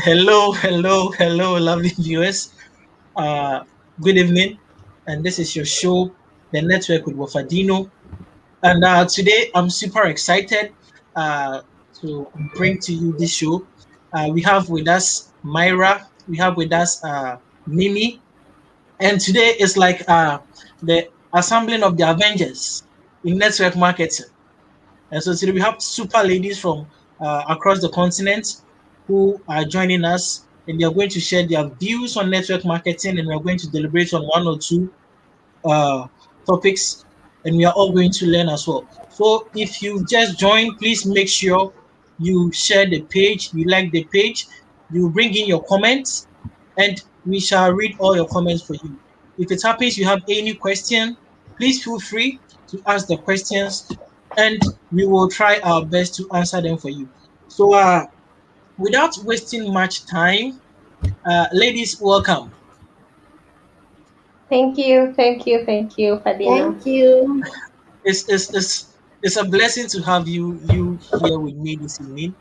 Hello, lovely viewers. Uh, Good evening, and this is your show, The Network with Wafadino. And today I'm super excited uh, to bring to you this show. We have with us Myra, we have with us Mimi, and today is like the assembling of the Avengers in network marketing. And so today we have super ladies from across the continent who are joining us, and they are going to share their views on network marketing, and we are going to deliberate on one or two uh, topics, and we are all going to learn as well. So if you just joined, please make sure you share the page, you like the page, you bring in your comments, and we shall read all your comments for you. If it happens you have any question, please feel free to ask the questions, and we will try our best to answer them for you. So, without wasting much time, ladies, welcome. Thank you, Fadina. Thank you. It's a blessing to have you here with me this evening,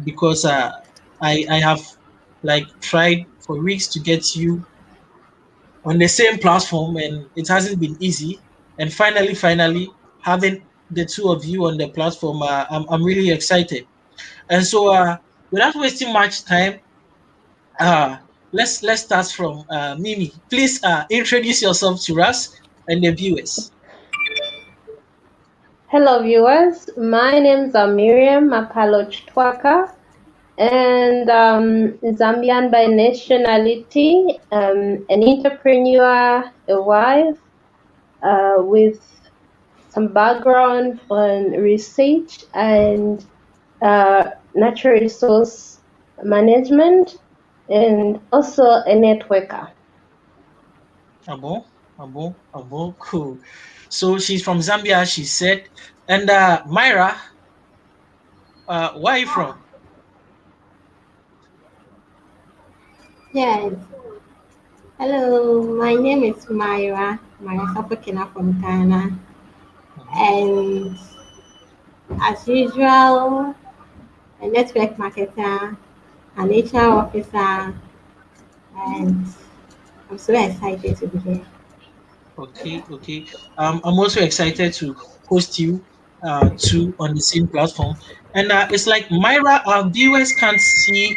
because I have like tried for weeks to get you on the same platform, and it hasn't been easy. And finally, having the two of you on the platform, I'm really excited. And so, without wasting much time, uh, let's start from Mimi. Please introduce yourself to us and the viewers. Hello, viewers. My name's Miriam Mapalo Chitwaka, and Zambian by nationality, an entrepreneur, a wife, with some background on research and natural resource management, and also a networker. Abo, cool. So she's from Zambia, she said. And Myra, where are you from? Yes. Hello, my name is Myra Sapokina from Ghana. Mhm. And as usual, a network marketer, an HR officer, and I'm so excited to be here. Okay. I'm also excited to host you two on the same platform. And it's like Myra, our viewers can't see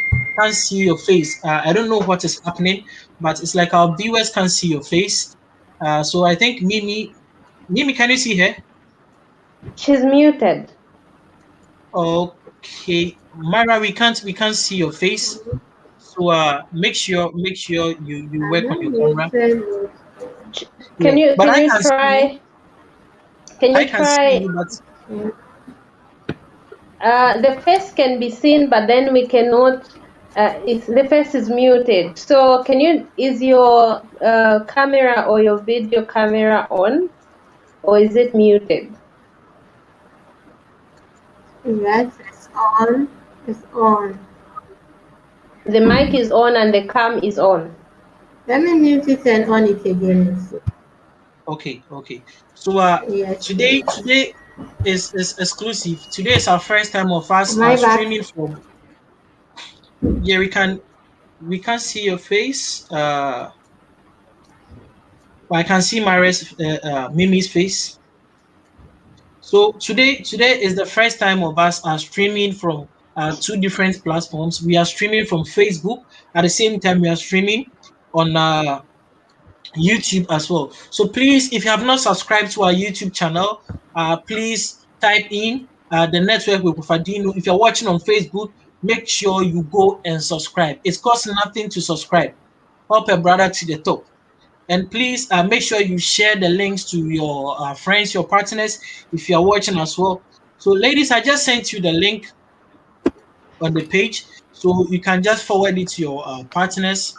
your face. I don't know what is happening, but it's like our viewers can't see your face. So I think Mimi, can you see her? She's muted. Okay, Myra, we can't see your face. So make sure you I'm work on not your camera. muted. Yeah, but Can I you can see you. try? Can I you can see try? you, but The face can be seen, but then we cannot. If the face is muted, so can you? Is your camera or your video camera on, or is it muted? Yes, it's on. It's on. The mic is on and the cam is on. Let me mute it and on it again. okay. So Yes, today please. today is exclusive. Today is our first time of us Am I back? streaming from. Yeah, we can see your face. I can see Mimi's face. So today is the first time of us streaming from two different platforms. We are streaming from Facebook. At the same time, we are streaming on YouTube as well. So please, if you have not subscribed to our YouTube channel, please type in the network with Fadino. If you're watching on Facebook, make sure you go and subscribe. It costs nothing to subscribe. Help a brother to the top. And please make sure you share the links to your friends, your partners, if you are watching as well. So, ladies, I just sent you the link on the page, so you can just forward it to your partners,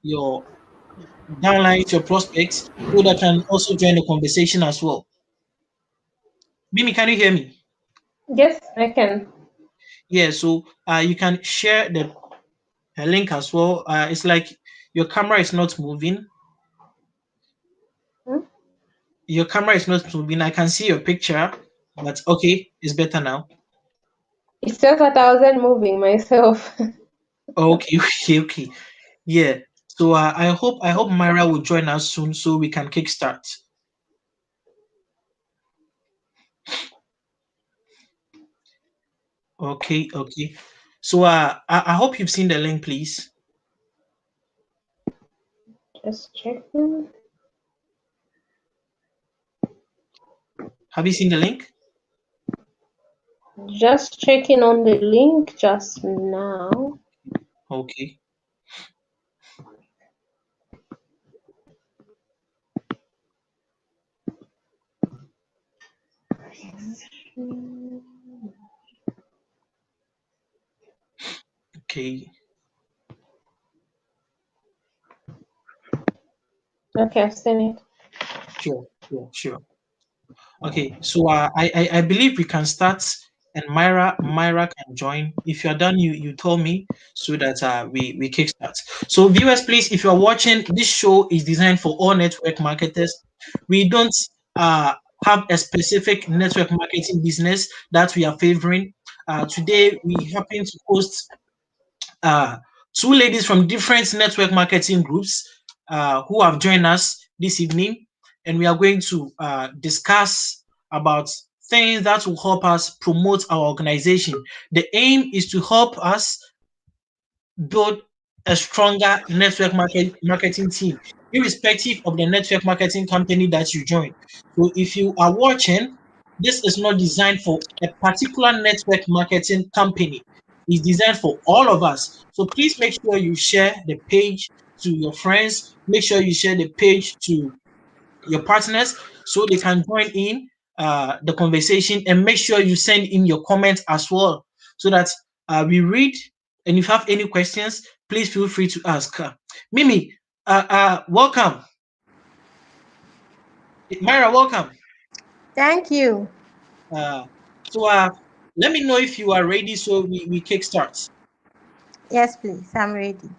your downlines, your prospects, so they can also join the conversation as well. Mimi, can you hear me? Yes, I can. Yeah, so you can share the link as well. It's like your camera is not moving. Hmm? Your camera is not moving. I can see your picture, but okay, it's better now. It's just that I wasn't moving myself. Okay, okay. Yeah. So I hope Myra will join us soon so we can kickstart. Okay, okay. So I hope you've seen the link, please. Just checking. Have you seen the link? Just checking on the link just now. Okay. Okay. Okay, I've seen it. Sure. Sure. Sure. Okay. So I believe we can start, and Myra can join. If you're done, you tell me so that we kickstart. So viewers, please, if you're watching, this show is designed for all network marketers. We don't uh have a specific network marketing business that we are favoring. Today we happen to host uh, two ladies from different network marketing groups who have joined us this evening, and we are going to discuss about things that will help us promote our organization. The aim is to help us build a stronger network marketing team, irrespective of the network marketing company that you join. So if you are watching, this is not designed for a particular network marketing company. It's designed for all of us. So please make sure you share the page to your friends. Make sure you share the page to your partners so they can join in the conversation, and make sure you send in your comments as well so that we read. And if you have any questions, please feel free to ask. Mimi, welcome. Myra, welcome. Thank you. Uh, so let me know if you are ready so we kickstart. Yes, please. I'm ready.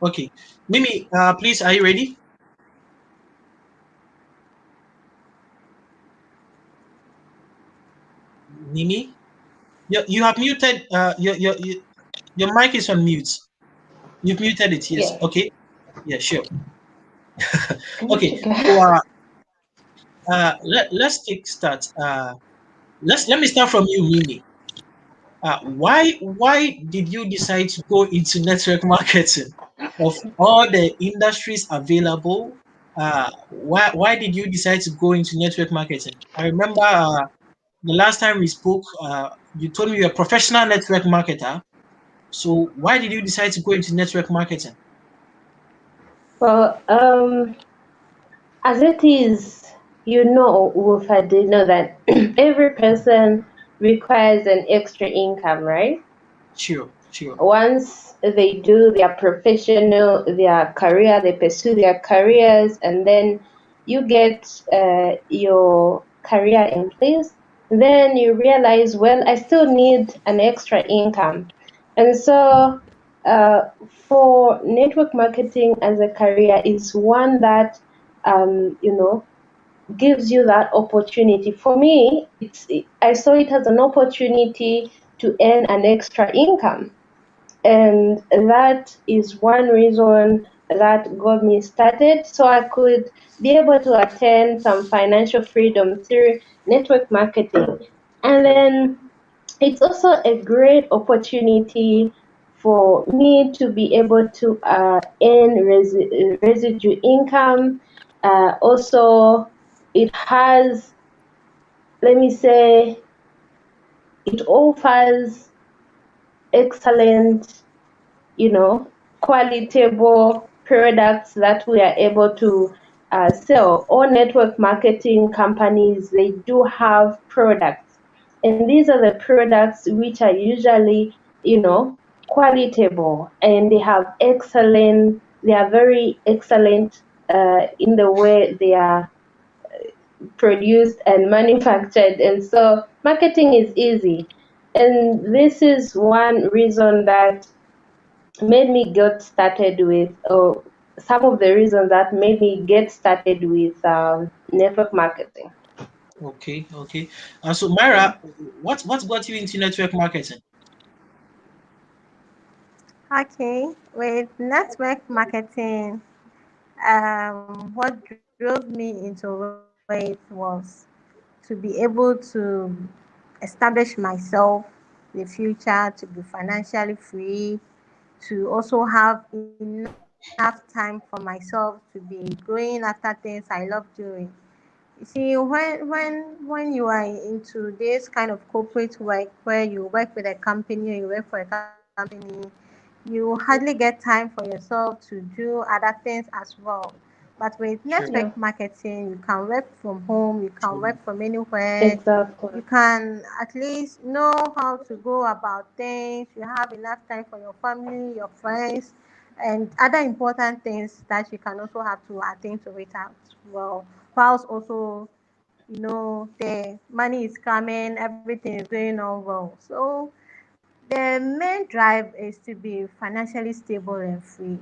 Okay. Mimi, please, are you ready? Mimi, you have muted, your mic is on mute. You've muted it, yes. Yes. Okay. Yeah, sure. Good to Okay. go. So let's kick start. Let me start from you, Mimi. Why did you decide to go into network marketing? Of all the industries available, why did you decide to go into network marketing? I remember the last time we spoke, you told me you're a professional network marketer. So why did you decide to go into network marketing? Well, as it is, Wolford, you know that every person requires an extra income, right? Sure, sure. Once they do their career, they pursue their careers, and then you get your career in place, then you realize, well, I still need an extra income. And so for network marketing as a career is one that gives you that opportunity. For me, I saw it as an opportunity to earn an extra income, and that is one reason that got me started, so I could be able to attain some financial freedom through network marketing. And then it's also a great opportunity for me to be able to earn residue income. Also, it has, let me say, it offers excellent, qualitable products that we are able to sell. All network marketing companies, they do have products, and these are the products which are usually, qualitable, and they are very excellent in the way they are produced and manufactured. And so marketing is easy, and this is one reason that made me get started with, or some of the reasons that made me get started with network marketing. Okay, okay. So Myra, what got you into network marketing? Okay, with network marketing, what drove me into it was to be able to establish myself in the future, to be financially free, to also have enough time for myself to be going after things I love doing. You see, when you are into this kind of corporate work where you work with a company or you work for a company, you hardly get time for yourself to do other things as well. But with network Sure, Yeah, marketing, you can work from home, you can work true. from anywhere, you exactly. can at least know how to go about things, you have enough time for your family, your friends, and other important things that you can also have to attend to it as well. Whilst also, the money is coming, everything is going on well. So the main drive is to be financially stable and free.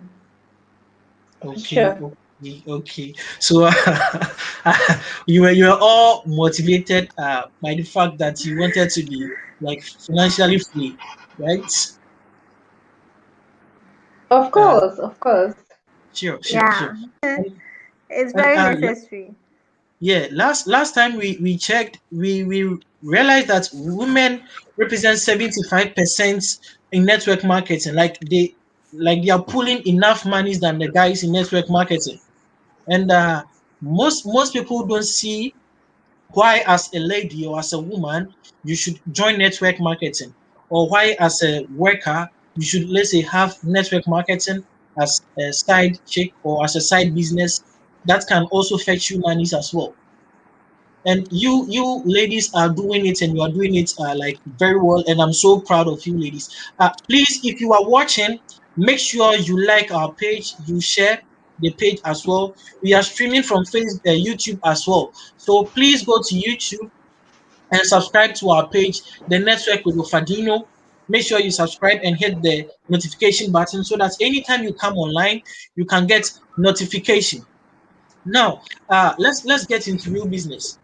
Okay, Sure. okay, okay. So you were all motivated by the fact that you wanted to be like financially free, right? Of Uh, course, of course. sure, sure, sure. Yeah, And, it's and very necessary. yeah, last time we checked, we realized that women represent 75% in network marketing. Like they are pulling enough monies than the guys in network marketing. And most people don't see why as a lady or as a woman you should join network marketing, or why as a worker you should, let's say, have network marketing as a side chick or as a side business that can also fetch you monies as well. And you ladies are doing it, and you are doing it like very well, and I'm so proud of you ladies. Please, if you are watching, make sure you like our page, you share the page as well. We are streaming from YouTube as well, so please go to YouTube and subscribe to our page, The Network with Ofadino. Make sure you subscribe and hit the notification button so that anytime you come online, you can get notification. Now, let's get into real business.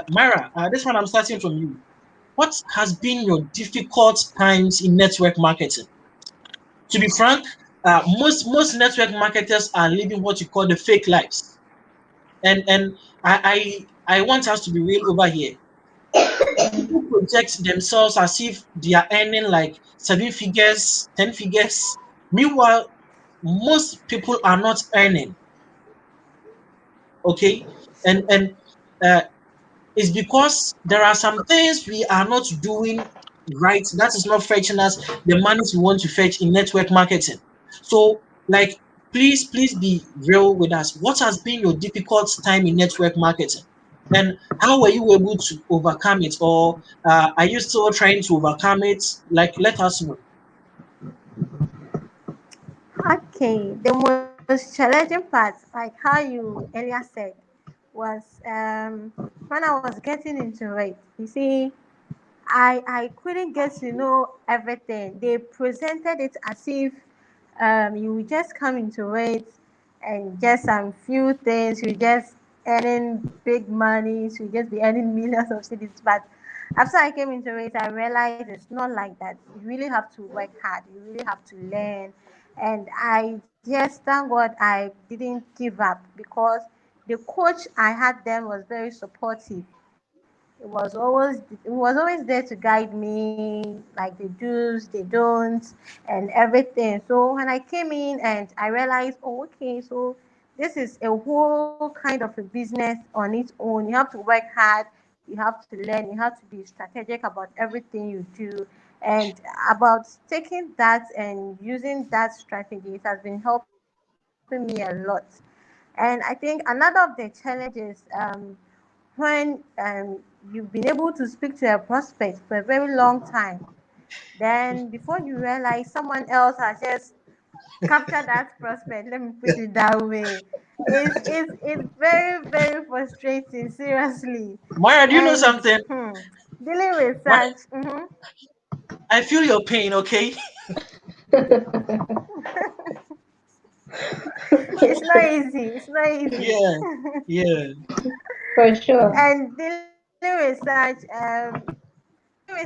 Myra, this one I'm starting from you. What has been your difficult times in network marketing? To be frank, most network marketers are living what you call the fake lives, and I want us to be real over here. People project themselves as if they are earning like 7 figures, 10 figures. Meanwhile, most people are not earning. Okay, and uh, it's because there are some things we are not doing right that is not fetching us the monies we want to fetch in network marketing. So, like, please be real with us. What has been your difficult time in network marketing? And how were you able to overcome it? Or are you still trying to overcome it? Like, let us know. Okay, the most challenging part, like how you earlier said, was when I was getting into it. You see, I couldn't get to know everything. They presented it as if you will just come into it and just some few things, you just earning big money, you just be earning millions of cedis. But after I came into it, I realized it's not like that. You really have to work hard. You really have to learn. And I just thank God I didn't give up because the coach I had then was very supportive. It was always there to guide me, like the do's, the don'ts, and everything. So when I came in and I realized, oh, okay, so this is a whole kind of a business on its own. You have to work hard, you have to learn, you have to be strategic about everything you do, and about taking that and using that strategy. It has been helping me a lot. And I think another of the challenges, when you've been able to speak to a prospect for a very long time, then before you realize someone else has just captured that prospect, let me put it that way. It's very, very frustrating, seriously. Myra, do you know And something? dealing with My, such, I feel your pain, okay? it's not easy. It's not easy. Yeah, yeah. For sure. And dealing with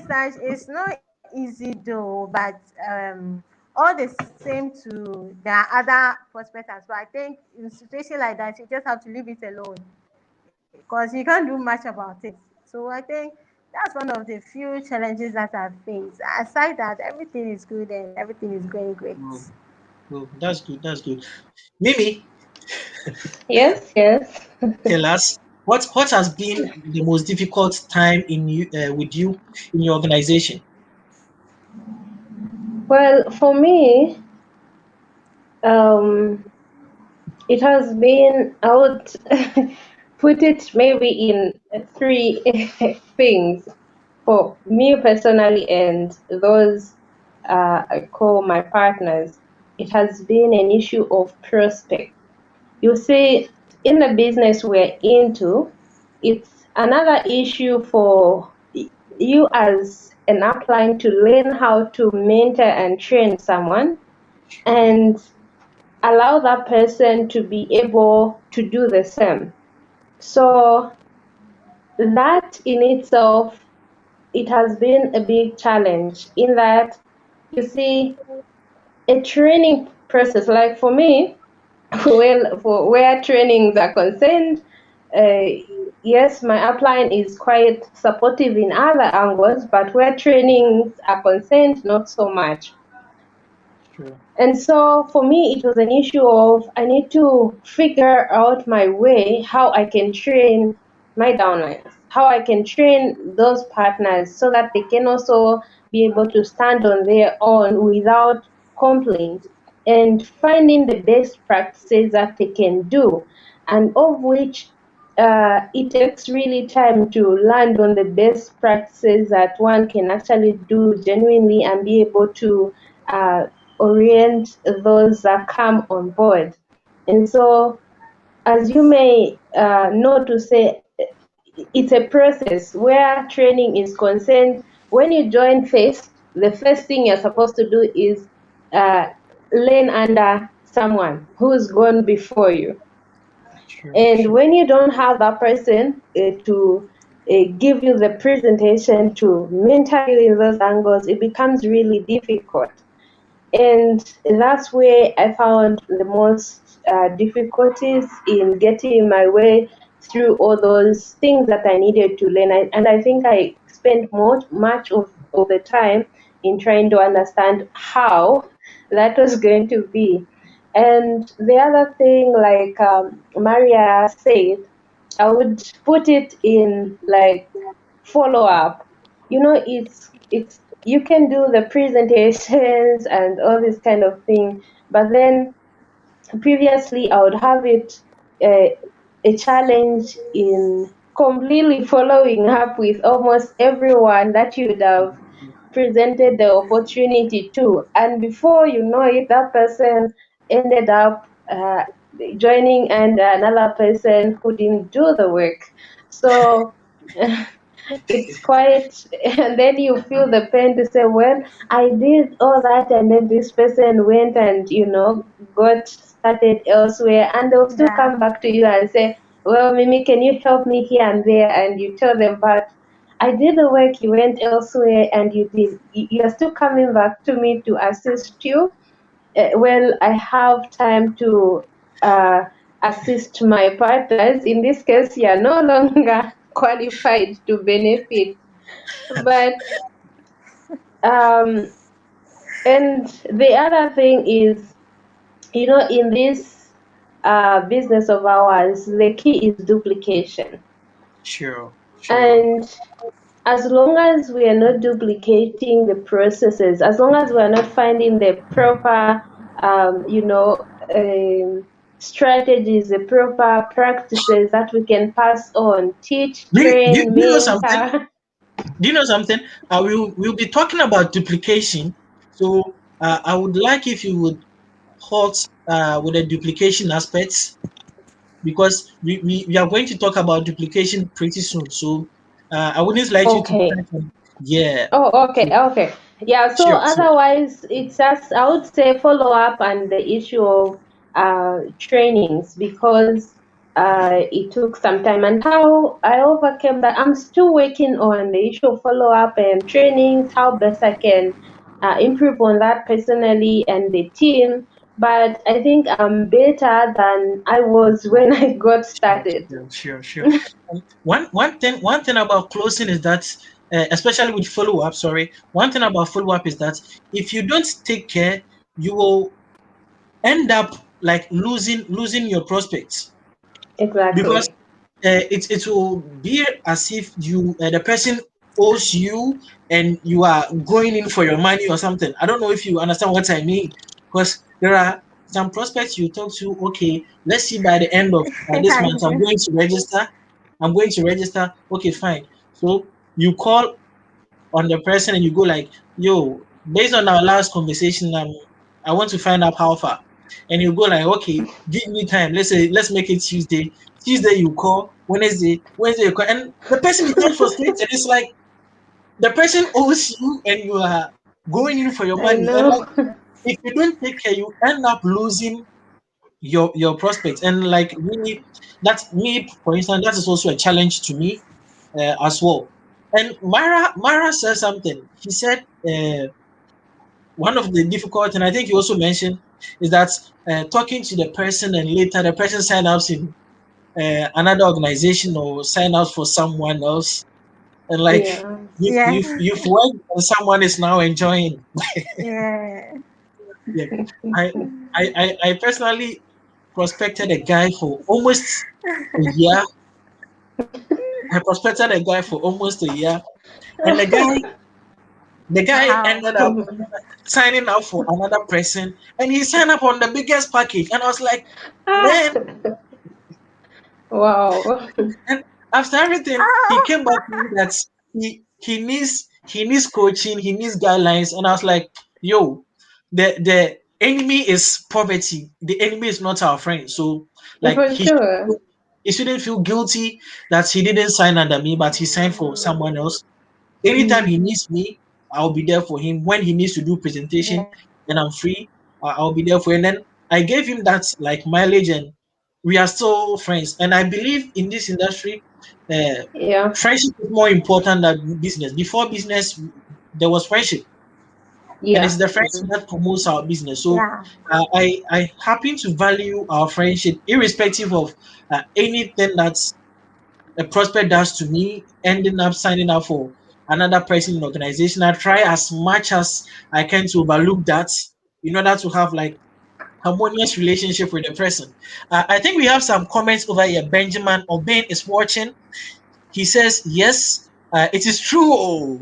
such is not easy though, but all the same to their other prospects as well. I think in a situation like that, you just have to leave it alone because you can't do much about it. So I think that's one of the few challenges that I've faced. Aside that, everything is good and everything is going great. Oh, that's good. That's good. Mimi, Yes, yes. tell us what has been the most difficult time in you with you in your organization? Well, for me, it has been, I would put it maybe in three things for me personally and those I call my partners. It has been an issue of prospect. You see, in the business we're into, it's another issue for you as an upline to learn how to mentor and train someone and allow that person to be able to do the same. So that in itself, it has been a big challenge in that, you see, a training process, like for me, well, for where trainings are concerned, yes, my upline is quite supportive in other angles, but where trainings are concerned, not so much. Sure. And so for me, it was an issue of I need to figure out my way how I can train my downlines, how I can train those partners so that they can also be able to stand on their own without complaint and finding the best practices that they can do, and of which it takes really time to land on the best practices that one can actually do genuinely and be able to orient those that come on board. And so, as you may know, to say, it's a process where training is concerned. When you join first, the first thing you're supposed to do is learn under someone who's gone before you. Sure. And Sure. when you don't have that person to give you the presentation to mentor you in those angles, it becomes really difficult. And that's where I found the most difficulties in getting my way through all those things that I needed to learn. And I think I spent much of the time in trying to understand how that was going to be. And the other thing, like Maria said, I would put it in like follow up. You know, it's you can do the presentations and all this kind of thing, but then previously I would have it a challenge in completely following up with almost everyone that you would have presented the opportunity to, and before you know it, that person ended up joining and another person who didn't do the work. So it's quite, and then you feel the pain to say, well, I did all that and then this person went and got started elsewhere, and they'll still Yeah. come back to you and say, well, Mimi, can you help me here and there? And you tell them, but I did the work, you went elsewhere, and you're still coming back to me to assist you. Well, I have time to assist my partners. In this case, you are no longer qualified to benefit. But and the other thing is, in this business of ours, the key is duplication. Sure. And as long as we are not duplicating the processes, as long as we are not finding the proper, strategies, the proper practices that we can pass on, teach, train, Do you know something? mentor. Do you know something? We'll be talking about duplication. So I would like if you would halt with the duplication aspects, because we are going to talk about duplication pretty soon. So I wouldn't like you to Okay. touch on. Yeah. Oh, okay. Yeah, so Sure. Sure. otherwise, it's just, I would say, follow up on the issue of trainings, because it took some time. And how I overcame that, I'm still working on the issue of follow up and trainings, how best I can improve on that personally and the team. But I think I'm better than I was when I got started. Sure. One thing about closing is that, especially with follow up. Sorry, one thing about follow up is that if you don't take care, you will end up like losing your prospects, because Exactly. it will be as if the person owes you and you are going in for your money or something. I don't know if you understand what I mean, because there are some prospects you talk to. Okay, let's see, by the end of this I month, I'm do. going to register. I'm going to register. Okay, fine. So you call on the person and you go like, "Yo, based on our last conversation, I want to find out how far." And you go like, "Okay, give me time. Let's make it Tuesday. Tuesday you call, Wednesday you call," and the person becomes frustrated. It's like the person owes you and you are going in for your I money. And like, know. if you don't take care, you end up losing your prospects. And like, really, that's me, for instance. That is also a challenge to me as well. And Mara said something. He said one of the difficult, and I think he also mentioned, is that talking to the person and later the person sign up in another organization or sign up for someone else, and like Yeah. Yeah. you've worked and someone is now enjoying. Yeah. Yeah, I, I personally prospected a guy for almost a year. I prospected a guy for almost a year, and the guy Wow. ended up signing up for another person, and he signed up on the biggest package. And I was like, man. Wow. And after everything, he came back to me that he needs coaching, he needs guidelines. And I was like, yo, the enemy is poverty. The enemy is not our friend. So like, For sure. he shouldn't feel guilty that he didn't sign under me, but he signed for someone else. Anytime he needs me, I'll be there for him. When he needs to do presentation Yeah. and I'm free, I'll be there for him. And then I gave him that like mileage, and we are still friends. And I believe in this industry, uh, Yeah. friendship is more important than business. Before business, there was friendship, and it's Yeah. the friendship that promotes our business. So Yeah. I happen to value our friendship irrespective of anything that's a prospect does to me, ending up signing up for another person in organization. I try as much as I can to overlook that in order to have like harmonious relationship with the person. I think we have some comments over here. Benjamin Obain is watching. He says, yes, it is true. Oh.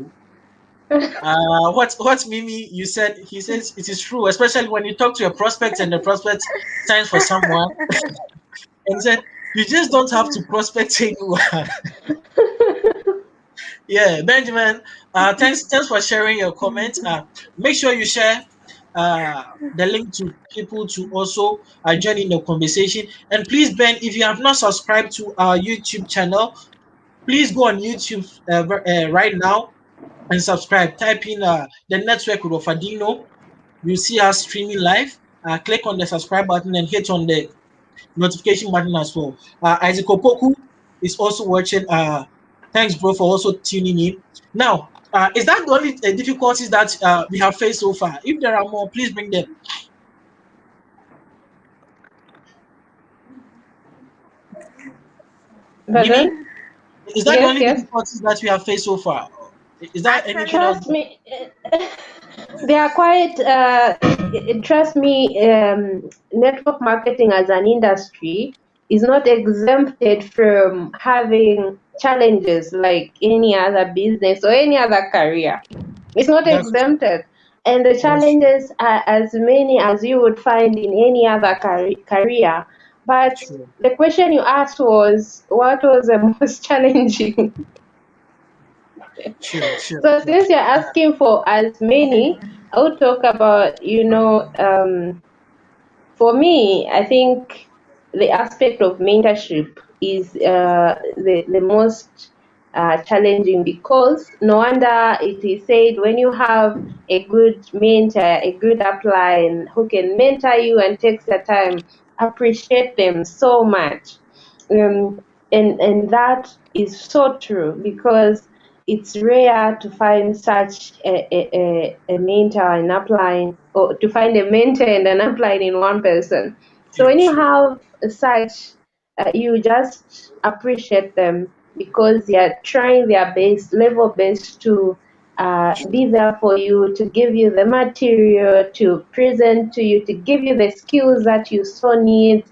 What Mimi you said? He says it is true, especially when you talk to a prospect and the prospect signs for someone and said you just don't have to prospect anyone. Yeah, Benjamin. Thanks for sharing your comments. Make sure you share the link to people to also join in the conversation. And please, Ben, if you have not subscribed to our YouTube channel, please go on YouTube right now and subscribe. Type in the network with Ofadino. You see us streaming live. Click on the subscribe button and hit on the notification button as well. Isaac Opoku is also watching. Thanks, bro, for also tuning in. Now, is that the only difficulties that we have faced so far? If there are more, please bring them. Mimi, Pardon? is that the Yes, only yes. difficulties that we have faced so far? Is there anything Actually, else? Trust me, they are quite, trust me, network marketing as an industry is not exempted from having challenges like any other business or any other career. It's not That's exempted. And the that's true. challenges are as many as you would find in any other career. But True. the question you asked was, what was the most challenging? So Sure. since you're asking for as many, I will talk about, for me, I think the aspect of mentorship is the most challenging, because no wonder it is said when you have a good mentor, a good upline who can mentor you and takes the time, appreciate them so much. And that is so true, because it's rare to find such a mentor and upline, or to find a mentor and an upline in one person. So when you have such, you just appreciate them because they are trying their best, level best, to be there for you, to give you the material, to present to you, to give you the skills that you so need.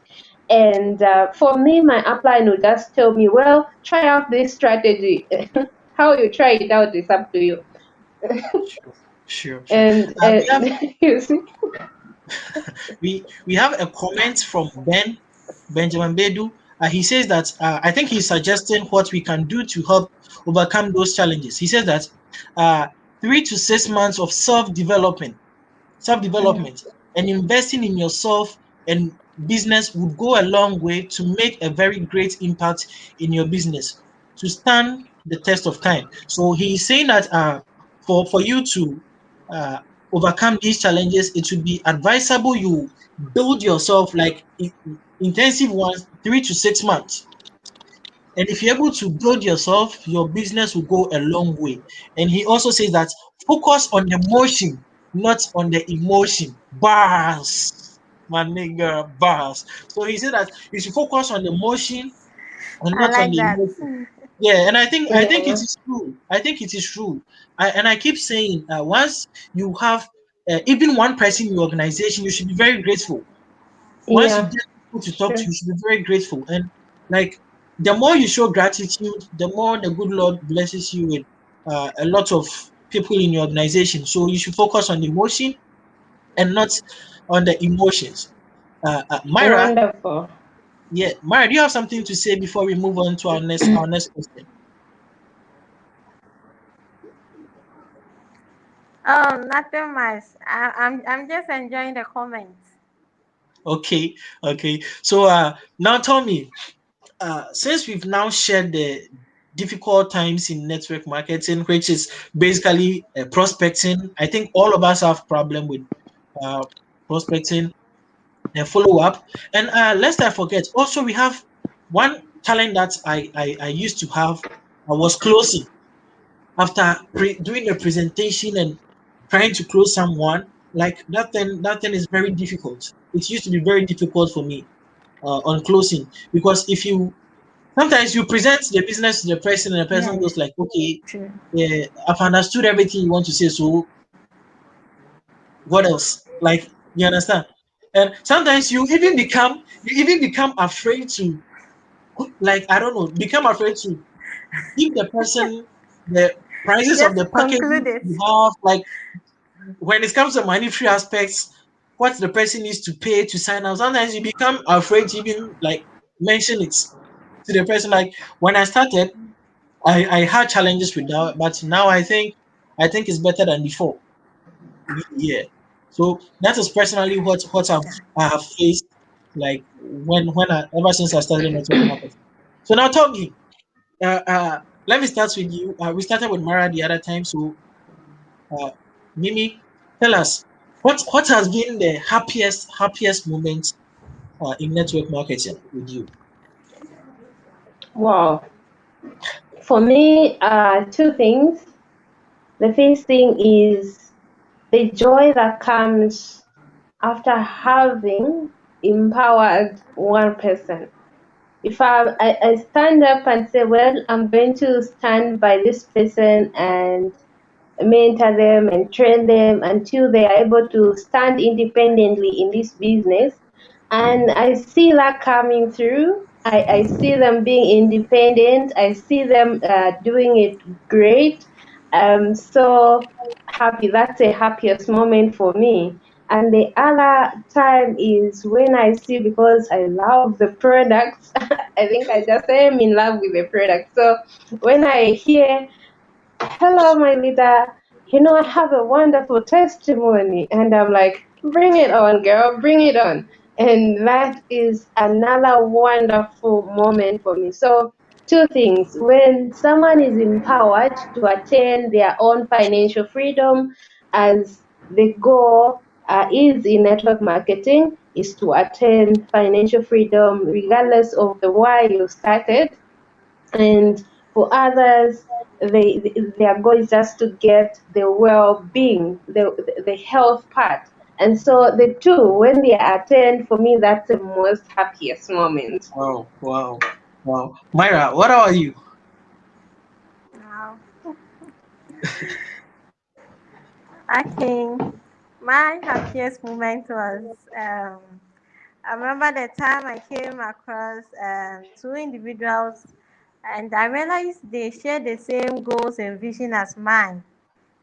And for me, my upline would just tell me, well, try out this strategy. How you try it out is up to you. Sure. And We have you see? we have a comment from Benjamin Bedu. He says that I think he's suggesting what we can do to help overcome those challenges. He says that 3 to 6 months of self-development, and investing in yourself and business would go a long way to make a very great impact in your business to stand the test of time. So he's saying that for you to overcome these challenges, it would be advisable you build yourself like intensive ones, 3 to 6 months. And if you're able to build yourself, your business will go a long way. And he also says that focus on the motion, not on the emotion. Bars, my nigga, bars. So he said that you should focus on the motion and I not on like the that. emotion. Yeah, and I think it Yeah. is true. I think it is true. And I keep saying, once you have even one person in your organization, you should be very grateful. Once you Yeah, get people to talk to sure. you, should be very grateful. And like the more you show gratitude, the more the good Lord blesses you with a lot of people in your organization. So you should focus on the emotion and not on the emotions. Myra, Wonderful. yeah, Myra, do you have something to say before we move on to our next question? Oh, nothing much. I'm just enjoying the comments. Okay, okay. So now tell me, since we've now shared the difficult times in network marketing, which is basically prospecting, I think all of us have problem with uh, prospecting and follow up. And lest I forget, also we have one talent that I used to have. I was closing after doing a presentation and trying to close someone. Like that thing is very difficult. It used to be very difficult for me on closing because if you sometimes you present the business to the person and the person Yeah, goes like, okay, true. yeah, I've understood everything you want to say, so what else? Like, you understand? And sometimes you even become afraid to, like, I don't know, become afraid to give the person the prices of Just the conclude packages it. you have, like when it comes to monetary aspects, what the person needs to pay to sign up. Sometimes you become afraid to even like mention it to the person. Like when I started, I had challenges with that, but now I think it's better than before. Yeah. So that is personally what I have faced like when ever since I started network marketing. So now tell me, let me start with you. We started with Mara the other time, so uh, Mimi, tell us what has been the happiest moment in network marketing with you. Wow. For me, two things. The first thing is the joy that comes after having empowered one person. If I stand up and say, well, I'm going to stand by this person and mentor them and train them until they are able to stand independently in this business, and I see that coming through. I see them being independent. I see them doing it great. I'm so happy. That's the happiest moment for me. And the other time is when I see, because I love the products. I think I just am in love with the product. So when I hear, hello, my leader, I have a wonderful testimony. And I'm like, bring it on, girl, bring it on. And that is another wonderful moment for me. So, two things. When someone is empowered to attain their own financial freedom, as the goal is in network marketing, is to attain financial freedom regardless of the why you started. And For others, their goal is just to get the well-being, the health part. And so the two, when they attend, for me, that's the most happiest moment. Wow, wow, wow. Myra, what about you? Wow. I think my happiest moment was I remember the time I came across two individuals and I realized they shared the same goals and vision as mine.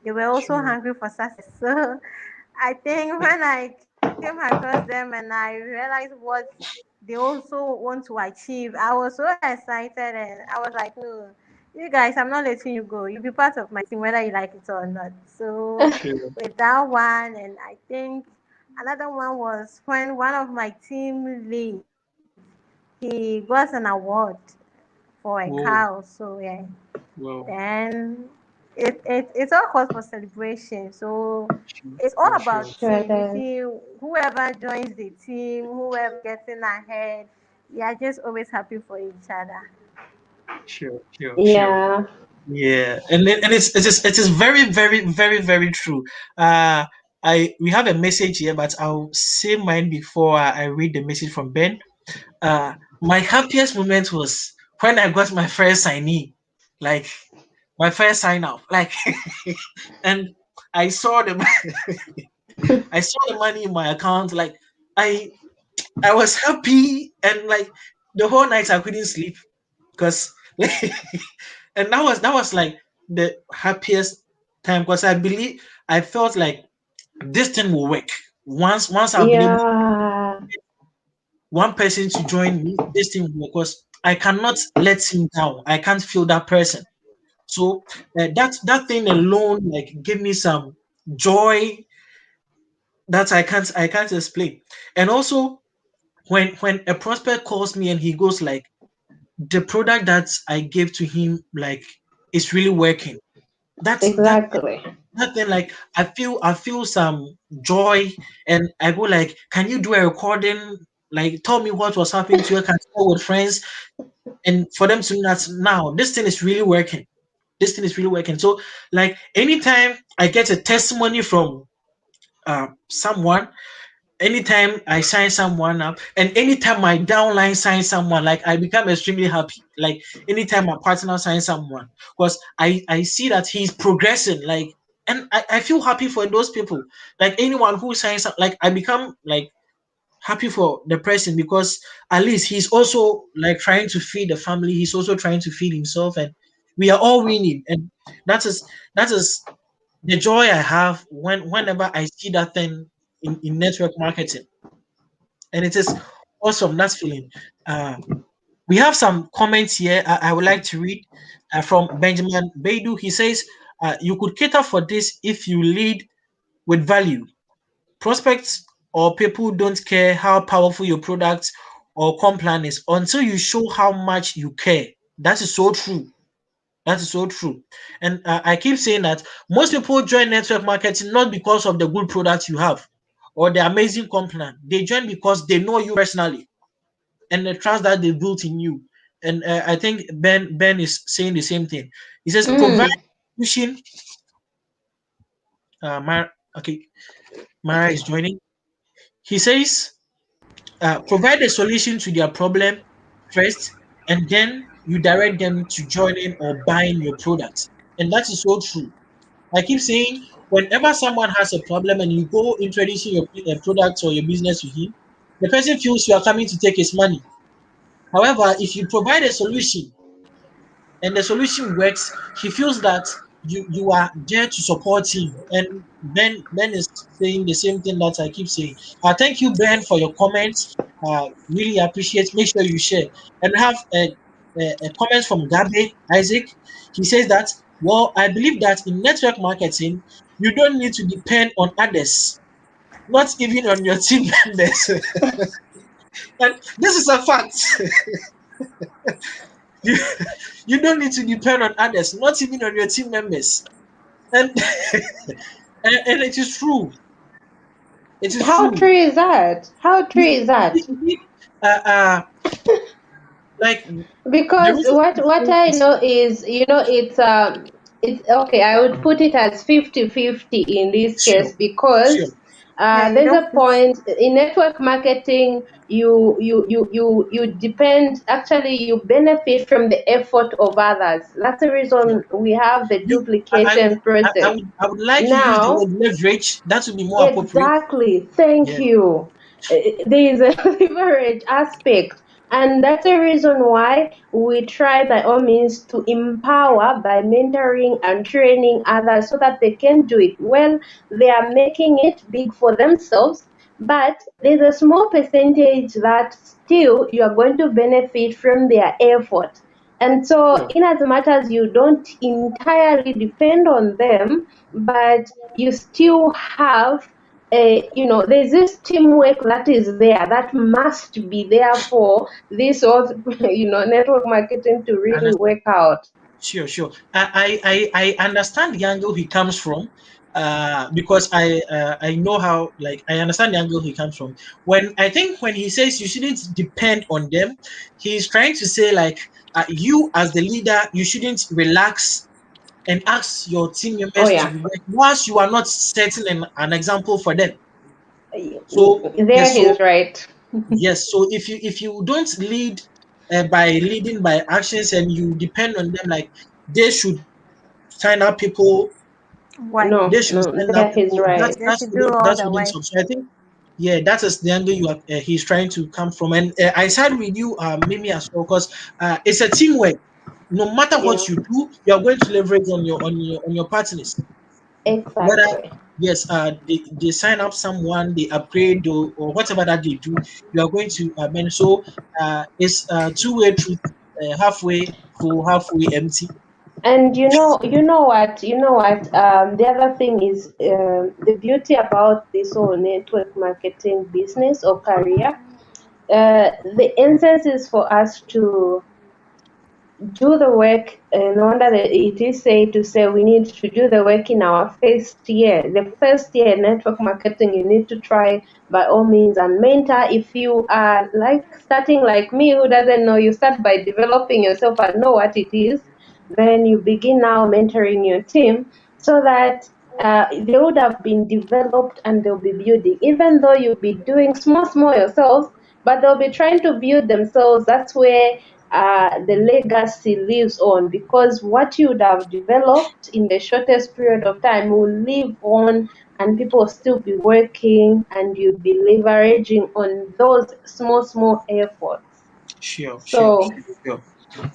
They were also Sure. hungry for success. So I think when I came across them and I realized what they also want to achieve, I was so excited and I was like, no, you guys, I'm not letting you go. You'll be part of my team whether you like it or not. So Sure. with that one, and I think another one was when one of my team leads, he got an award for a Whoa, cow. So yeah, whoa. then it's all cause for celebration. So Sure, it's all sure, about sure, Sure it team. You is. see, whoever joins the team, whoever getting ahead, we are just always happy for each other. sure, sure, sure. Yeah. Yeah, and it is very, very, very, very true. Uh, we have a message here, but I'll say mine before I read the message from Ben. My happiest moment was when I got my first signee, like my first sign up, like, and I saw the I saw the money in my account, like I I was happy, and like the whole night I couldn't sleep because and that was like the happiest time because I believe I felt like this thing will work. Once I've been able Yeah. one person to join me, this thing will work because I cannot let him down. I can't feel that person. So that thing alone like gave me some joy that I can't explain. And also when a prospect calls me and he goes like the product that I gave to him like is really working. That Exactly. Nothing like I feel some joy and I go like, can you do a recording? Like tell me what was happening to you. I can share with friends and for them to know that now this thing is really working. This thing is really working. So like anytime I get a testimony from someone, anytime I sign someone up, and anytime my downline signs someone, like I become extremely happy. Like anytime my partner signs someone, because I see that he's progressing. Like, and I feel happy for those people. Like anyone who signs up, like I become like happy for the person because at least he's also like trying to feed the family. He's also trying to feed himself, and we are all winning. And that is the joy I have whenever I see that thing in network marketing, and it is awesome. That feeling. Uh, we have some comments here. I would like to read from Benjamin Baidu. He says, "You could cater for this if you lead with value. Prospects or people don't care how powerful your product or comp plan is until you show how much you care." That is so true. That is so true. And I keep saying that most people join network marketing not because of the good product you have or the amazing comp plan. They join because they know you personally and the trust that they built in you. And I think Ben is saying the same thing. He says, provide Mm. solution. Mara, okay, Mara is joining. He says, provide a solution to their problem first, and then you direct them to joining or buying your product. And that is so true. I keep saying, whenever someone has a problem and you go introducing your product or your business to him, the person feels you are coming to take his money. However, if you provide a solution and the solution works, he feels that you are there to support him. And Ben is saying the same thing that I keep saying. Thank you, Ben, for your comments. Really appreciate. Make sure you share. And we have a comment from Gabe Isaac. He says that, well, I believe that in network marketing, you don't need to depend on others, not even on your team members. And this is a fact. you, you don't need to depend on others, not even on your team members. And and it is true. It is How true. true is that? How true You is that? see, uh, uh, Like the Because reason what I know is, it's okay. I would put it as 50-50 in this sure, case sure, because Yeah, you there's a don't put. point in network marketing. You depend. Actually, you benefit from the effort of others. That's the sure. reason we have the You, I, duplication process. I would like you use the Now, word leverage. That would be more appropriate. exactly. Thank Yeah, you. There is a leverage aspect, and that's the reason why we try by all means to empower by mentoring and training others so that they can do it. Well, they are making it big for themselves, but there's a small percentage that still you are going to benefit from their effort. And so, sure. in as much as you don't entirely depend on them, but you still have there's this teamwork that is there that must be there for this sort network marketing to really work out. Sure, sure. I understand the angle he comes from, because I know how, like, I understand the angle he comes from. When he says you shouldn't depend on them, he's trying to say, like, you as the leader, you shouldn't relax and ask your team Oh members to yeah. be work once you are not setting an example for them. So There yes, he's so right. yes, so if you don't lead, by leading by actions, and you depend on them, like, they should sign up people, Why? No, they should no, sign up there he's people. right. They should do all That's the wouldn't work. stop. So I think, yeah, that is the angle he's trying to come from. And I side with you, Mimi, as well, because it's a teamwork. No matter Yeah, what you do, you are going to leverage on your partners. Whether, exactly. yes, they sign up someone, they upgrade, or whatever that they do, you are going to manage. So it's two-way truth, halfway full, halfway empty. And the other thing is the beauty about this whole network marketing business or career. The essence is for us to do the work. No wonder that it is said to say we need to do the work in our first year. The first year in network marketing, you need to try by all means and mentor. If you are like starting like me, who doesn't know, you start by developing yourself and know what it is. Then you begin now mentoring your team so that they would have been developed and they'll be building. Even though you'll be doing small yourselves, but they'll be trying to build themselves. That's where the legacy lives on, because what you would have developed in the shortest period of time will live on, and people will still be working and you'll be leveraging on those small efforts. Sure, sure, So sure, sure.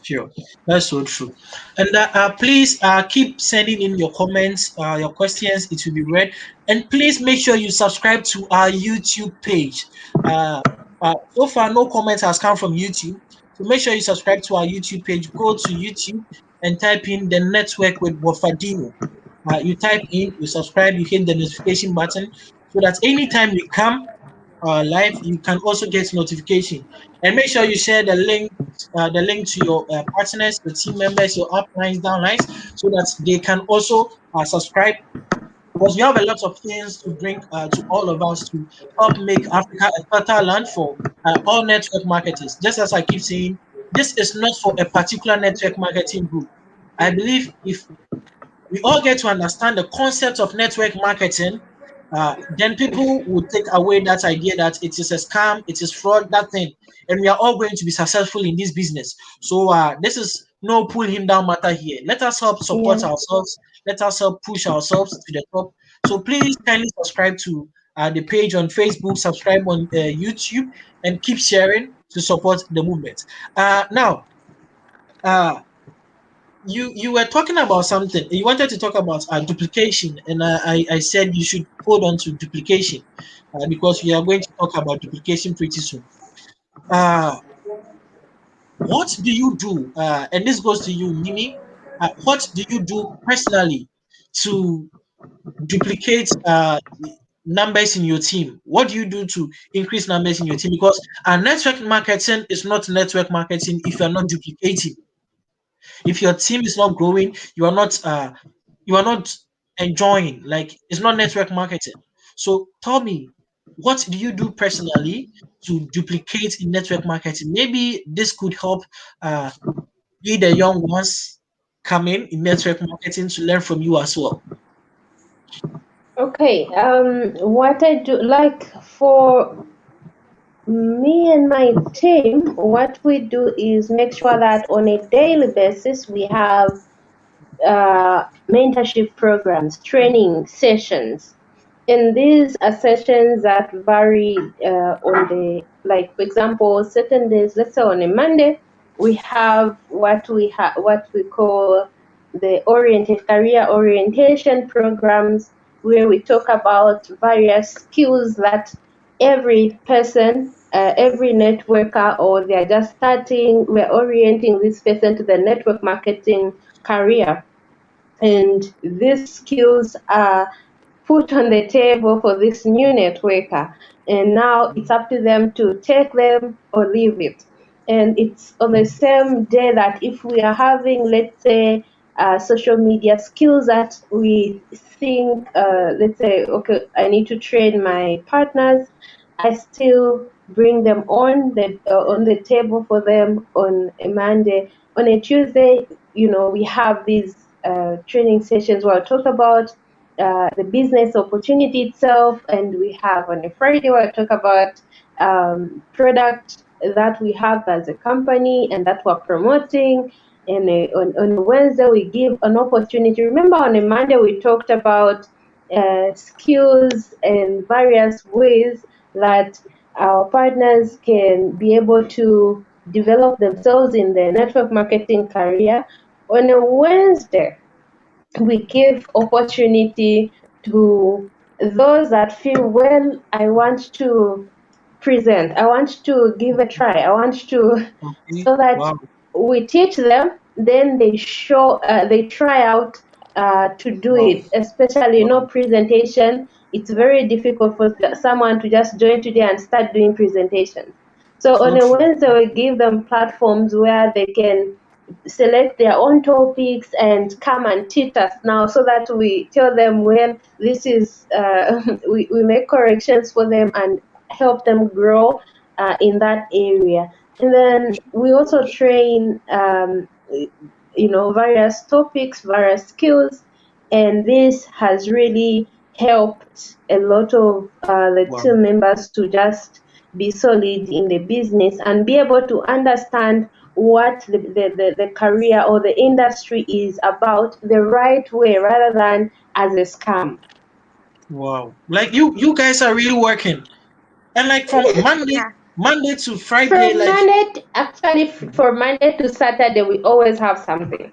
Sure, that's so true. And please keep sending in your comments, your questions. It will be read. And please make sure you subscribe to our YouTube page. So far, no comments has come from YouTube. So make sure you subscribe to our YouTube page. Go to YouTube and type in the network with Wafadino. You type in, you subscribe, you hit the notification button so that anytime we come live, you can also get notification. And make sure you share the link to your partners, your team members, your uplines, downlines, so that they can also subscribe. Because we have a lot of things to bring to all of us to help make Africa a fertile land for all network marketers. Just as I keep saying, this is not for a particular network marketing group. I believe if we all get to understand the concept of network marketing, then people will take away that idea that it is a scam, it is fraud, that thing, and we are all going to be successful in this business. So this is no pull him down matter here. Let us help support yeah. ourselves. Let us help push ourselves to the top. So please kindly subscribe to the page on Facebook, subscribe on YouTube, and keep sharing to support the movement. Now, uh, you were talking about something. You wanted to talk about duplication, and I said you should hold on to duplication because we are going to talk about duplication pretty soon. Uh, what do you do? And this goes to you, Mimi. What do you do personally to duplicate numbers in your team? What do you do to increase numbers in your team? Because network marketing is not network marketing if you are not duplicating. If your team is not growing, you are not enjoying. Like, it's not network marketing. So tell me, what do you do personally to duplicate in network marketing? Maybe this could help be the young ones coming in network marketing to learn from you as well. Okay, what I do, like for me and my team, what we do is make sure that on a daily basis we have mentorship programs, training sessions. And these are sessions that vary on the, like for example, certain days, let's say on a Monday, we have what we call the career orientation programs, where we talk about various skills that every person, every networker, or they're just starting, we're orienting this person to the network marketing career. And these skills are put on the table for this new networker. And now it's up to them to take them or leave it. And it's on the same day that if we are having, let's say, social media skills that we think, let's say, okay, I need to train my partners, I still bring them on the table for them on a Monday. On a Tuesday, we have these training sessions where I talk about the business opportunity itself, and we have on a Friday where I talk about product that we have as a company and that we're promoting. And on a Wednesday we give an opportunity. Remember, on a Monday we talked about skills and various ways that our partners can be able to develop themselves in their network marketing career. On a Wednesday, we give opportunity to those that feel, well, I want to present, I want to give a try, I want to, Okay. so that Wow. we teach them, then they try out to do Wow. it, especially, Wow. presentation. It's very difficult for someone to just join today and start doing presentations. So So on a true. Wednesday, we give them platforms where they can select their own topics and come and teach us now, so that we tell them, well, this is we make corrections for them and help them grow in that area. And then we also train various topics, various skills, and this has really helped a lot of the Wow. team members to just be solid in the business and be able to understand what the career or the industry is about the right way, rather than as a scam. Wow. Like you guys are really working. And like from Monday, Yeah. Monday to Friday, From like Monday, actually, from Monday to Saturday, we always have something.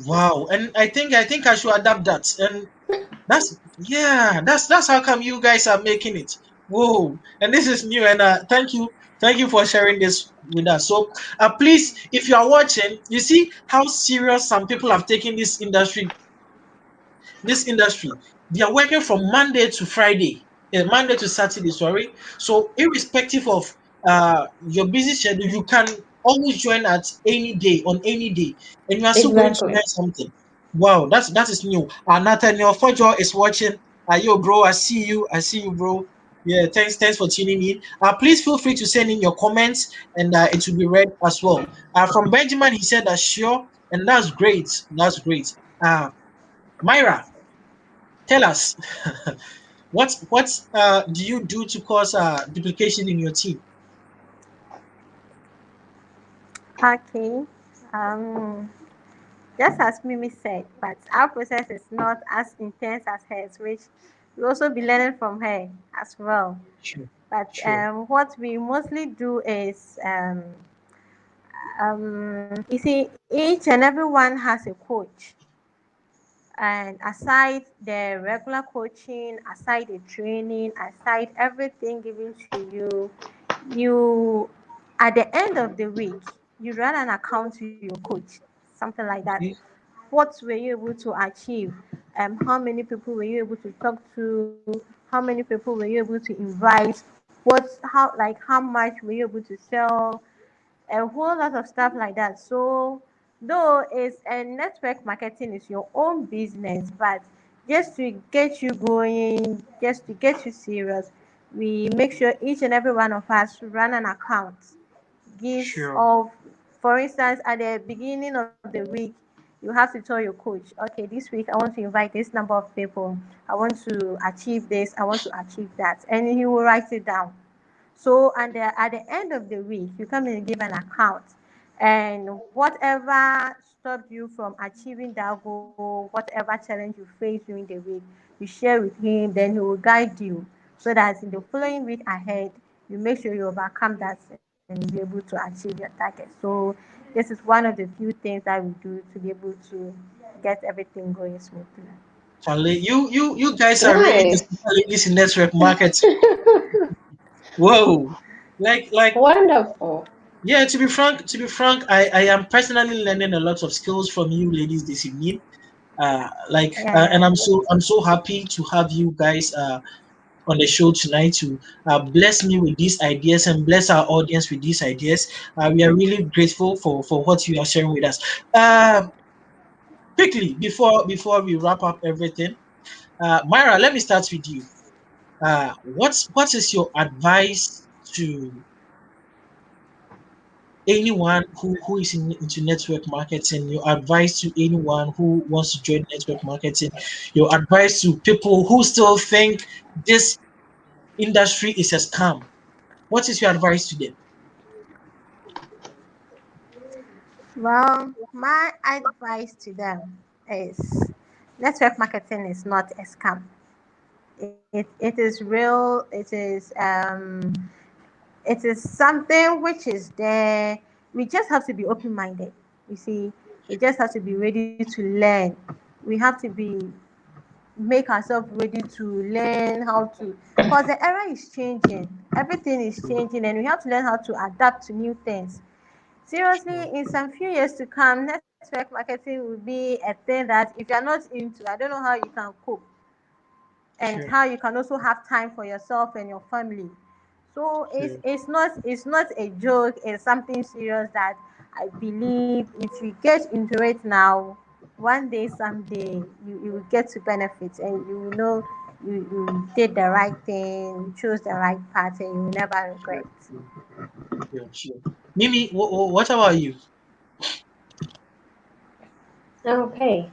wow. And I think I should adapt that. And that's yeah, that's how come you guys are making it. Whoa. And this is new. And thank you for sharing this with us. So please, if you are watching, you see how serious some people have taken this industry. They are working from Monday to Friday, Monday to Saturday, sorry. So irrespective of your busy schedule, you can always join at any day, on any day, and you are still going to Exactly. learn something. Wow, that is new. Nathaniel Fojo is watching. Yo, bro, I see you, bro. Yeah, thanks for tuning in. Please feel free to send in your comments, and it will be read as well. From Benjamin, he said that sure, and that's great. That's great. Myra, tell us, what do you do to cause duplication in your team? Okay. Um, just as Mimi said, but our process is not as intense as hers, which we also be learning from her as well. Sure, But sure. what we mostly do is, you see, each and everyone has a coach. And aside the regular coaching, aside the training, aside everything given to you, you at the end of the week, you run an account to your coach, something like that. Okay. What were you able to achieve? How many people were you able to talk to? How many people were you able to invite? How much were you able to sell? A whole lot of stuff like that. So though it's a network marketing is your own business, but just to get you going, just to get you serious, we make sure each and every one of us run an account, gives Sure. of, for instance, at the beginning of the week, you have to tell your coach, okay, this week I want to invite this number of people, I want to achieve this, I want to achieve that, and he will write it down. So, and at the end of the week, you come and give an account, and whatever stopped you from achieving that goal, whatever challenge you face during the week, you share with him, then he will guide you so that in the following week ahead, you make sure you overcome that and be able to achieve your target. So, this is one of the few things that we do to be able to get everything going smoothly. Charlie, you guys are really the Nice. super ladies in network marketing. Whoa. Like Wonderful. yeah, to be frank, I am personally learning a lot of skills from you ladies this evening. And Yeah. I'm so happy to have you guys on the show tonight to bless me with these ideas and bless our audience with these ideas. We are really grateful for what you are sharing with us. Quickly before we wrap up everything, Myra, let me start with you. What is your advice to anyone who is into network marketing? Your advice to anyone who wants to join network marketing? Your advice to people who still think this industry is a scam? What is your advice to them? Well, my advice to them is network marketing is not a scam. It is real. It is something which is there. We just have to be open minded. You see, we just have to be ready to learn. We have to be make ourselves ready to learn how to, because the era is changing, everything is changing, and we have to learn how to adapt to new things. Seriously, in some few years to come, network marketing will be a thing that if you're not into, I don't know how you can cope and Sure, how you can also have time for yourself and your family. So sure, it's not a joke, it's something serious that I believe if you get into it now, one day, someday, you will get to benefit and you will know you did the right thing, you chose the right path, and you will never regret. sure, sure. Mimi, what about you? Okay.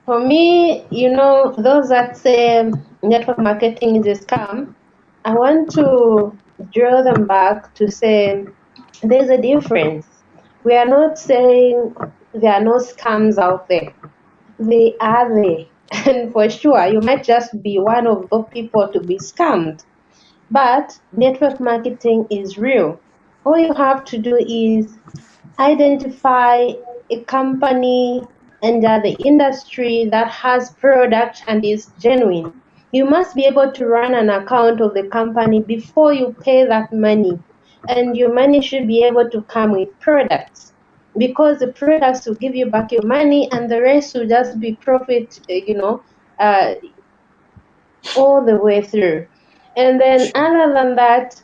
For me, those that say network marketing is a scam, I want to draw them back to say there's a difference. We are not saying there are no scams out there. They are there. And for sure, you might just be one of the people to be scammed. But network marketing is real. All you have to do is identify a company under the industry that has product and is genuine. You must be able to run an account of the company before you pay that money. And your money should be able to come with products because the products will give you back your money and the rest will just be profit, uh, all the way through. And then Sure, other than that,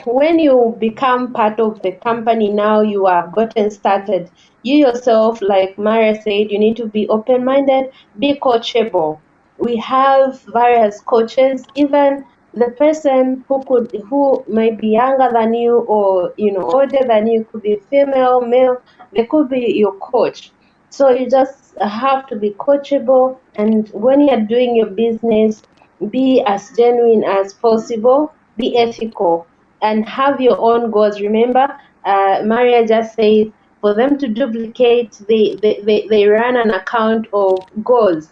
when you become part of the company, now you are gotten started, you yourself, like Maria said, you need to be open-minded, be coachable. We have various coaches, even the person who might be younger than you or older than you, could be female, male, they could be your coach. So you just have to be coachable, and when you're doing your business, be as genuine as possible, be ethical, and have your own goals. Remember, Maria just said for them to duplicate, they run an account of goals,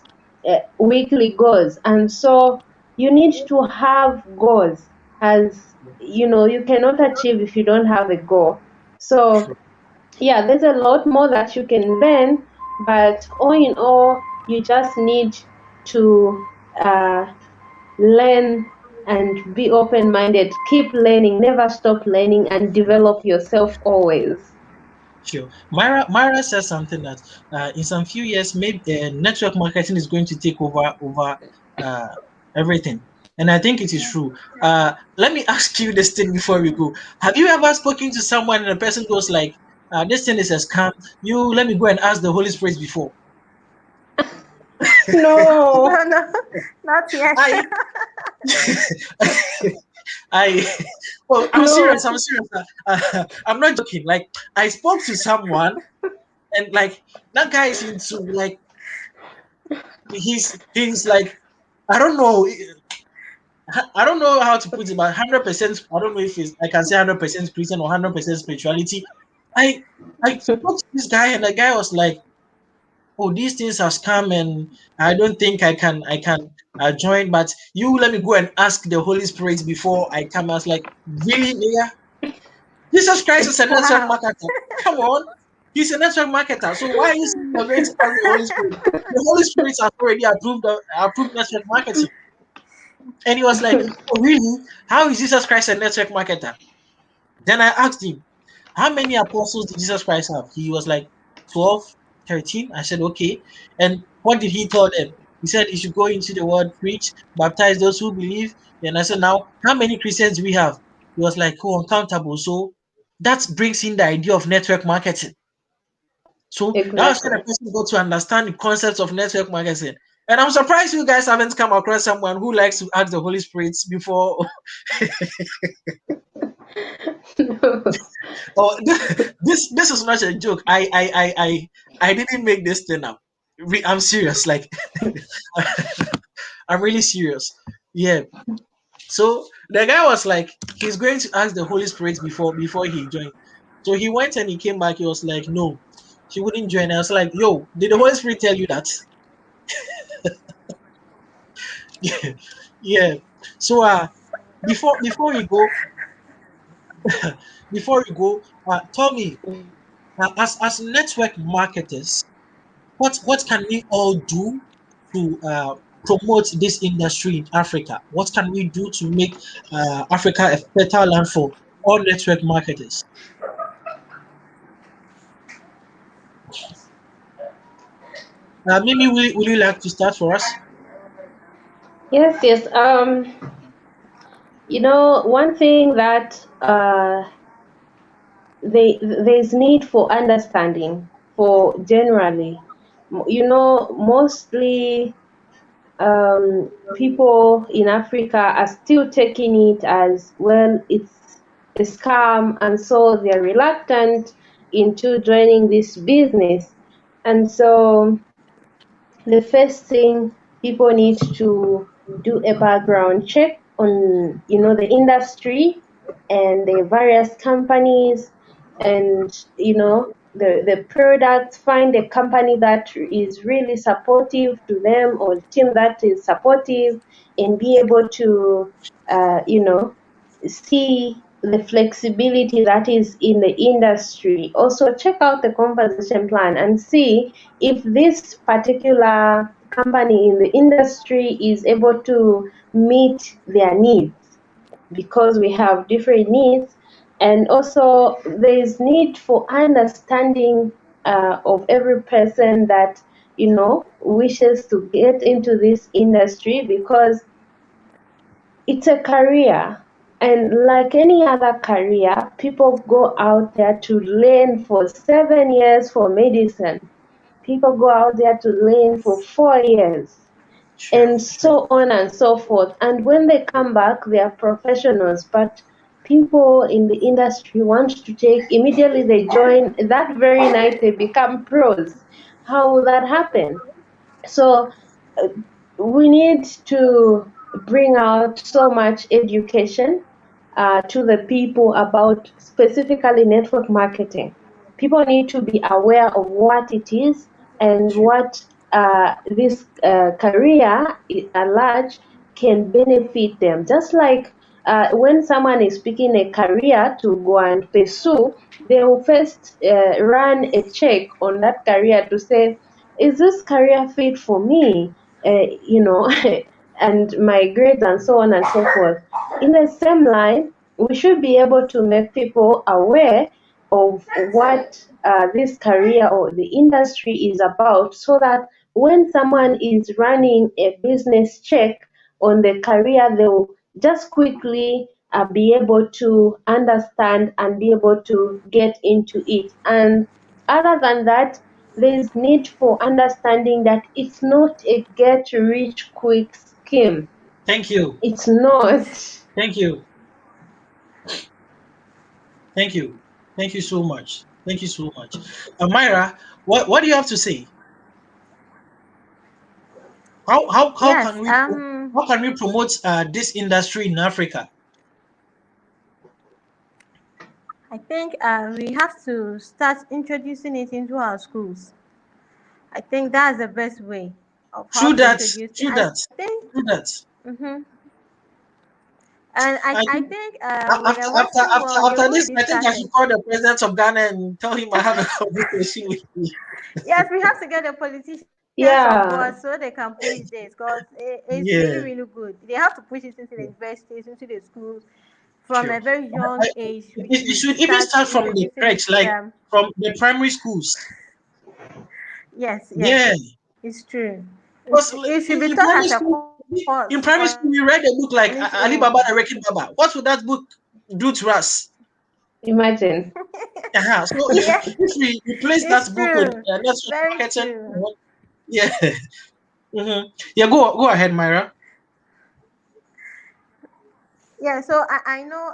weekly goals. And so you need to have goals, as you cannot achieve if you don't have a goal. So sure. yeah, there's a lot more that you can learn, but all in all, you just need to learn and be open-minded. Keep learning, never stop learning, and develop yourself always. Sure. Myra says something that in some few years, maybe network marketing is going to take over uh, everything, and I think it is true. Let me ask you this thing before we go. Have you ever spoken to someone and the person goes like, "This thing is a scam"? You let me go and ask the Holy Spirit before. No. No, not yet. I I well, I'm No. serious. I'm serious. I'm not joking. Like I spoke to someone, and like that guy is into like he's like I don't know. I don't know how to put it, but 100%. I don't know if it's I can say 100% Christian or 100% spirituality. I I spoke to this guy, and the guy was like, "Oh, these things have come, and I don't think I can join. But you let me go and ask the Holy Spirit before I come." I was like, "Really, Leah? Jesus Christ is a network Wow. marketer. Come on." He's a network marketer. So why are you saying you're going to ask the Holy Spirit? The Holy Spirit has already approved network marketing. And he was like, "Oh, really? How is Jesus Christ a network marketer?" Then I asked him, "How many apostles did Jesus Christ have?" He was like, 12, 13. I said, "Okay." And what did he tell them? He said, "You should go into the world, preach, baptize those who believe." And I said, "Now, how many Christians do we have?" He was like, "Oh, uncountable." So that brings in the idea of network marketing. So that was where the Exactly. person got to understand the concepts of network marketing. And I'm surprised you guys haven't come across someone who likes to ask the Holy Spirit before. Oh, this is not a joke. I didn't make this thing up. I'm serious. Like I'm really serious. Yeah. So the guy was like, he's going to ask the Holy Spirit before he joined. So he went and he came back. He was like, no, he wouldn't join. I was like, yo, did the Holy Spirit tell you that? Yeah. Yeah. So before we go, tell me, as network marketers, what can we all do to promote this industry in Africa? What can we do to make Africa a better land for all network marketers? Maybe will you like to start for us? Yes, yes. One thing that there's need for understanding for generally, mostly people in Africa are still taking it as well, it's a scam, and so they're reluctant into joining this business. And so the first thing, people need to do a background check on the industry and the various companies, and the products. Find a company that is really supportive to them, or team that is supportive, and be able to see the flexibility that is in the industry. Also, check out the compensation plan and see if this particular company in the industry is able to meet their needs, because we have different needs. And also there is need for understanding of every person that wishes to get into this industry, because it's a career, and like any other career, people go out there to learn for 7 years for medicine. People go out there to learn for 4 years, True, and true. so on and so forth. And when they come back, they are professionals. But people in the industry want to take, immediately they join, that very night they become pros. How will that happen? So uh, we need to bring out so much education to the people about specifically network marketing. People need to be aware of what it is, and what this career at large can benefit them. Just like when someone is picking a career to go and pursue, they will first run a check on that career to say, is this career fit for me? And my grades, and so on and so forth. In the same line, we should be able to make people aware of what this career or the industry is about, so that when someone is running a business check on the career, they will just quickly be able to understand and be able to get into it. And other than that, there's need for understanding that it's not a get rich quick scheme. Thank you. It's not. Thank you. Thank you. Thank you so much. Thank you so much. Myra, what do you have to say? How Yes. can we promote this industry in Africa? I think we have to start introducing it into our schools. I think that's the best way of how True to that. introduce it. True I that. think, True that. and I I think think with the after Western world, they've after this, already I think I started. should call the president of Ghana and tell him I have a conversation with you. Yes, we have to get the politicians on Yeah. board so they can push this because it's really, Yeah, really good. They have to push it into the universities, into the schools from sure. a very young age. We It should should even start start from the introducing it crèche, to like them. from the primary schools. Yes, yes, Yeah, it's true. because It should be in taught primary as a school, course we read a book like on its Ali Baba own. the Wrecking Baba. What would that book do to us? Imagine. So Yeah, if we replace it's that book with true. network Very marketing, true. yeah, yeah. Go ahead, Myra. Yeah, so I know,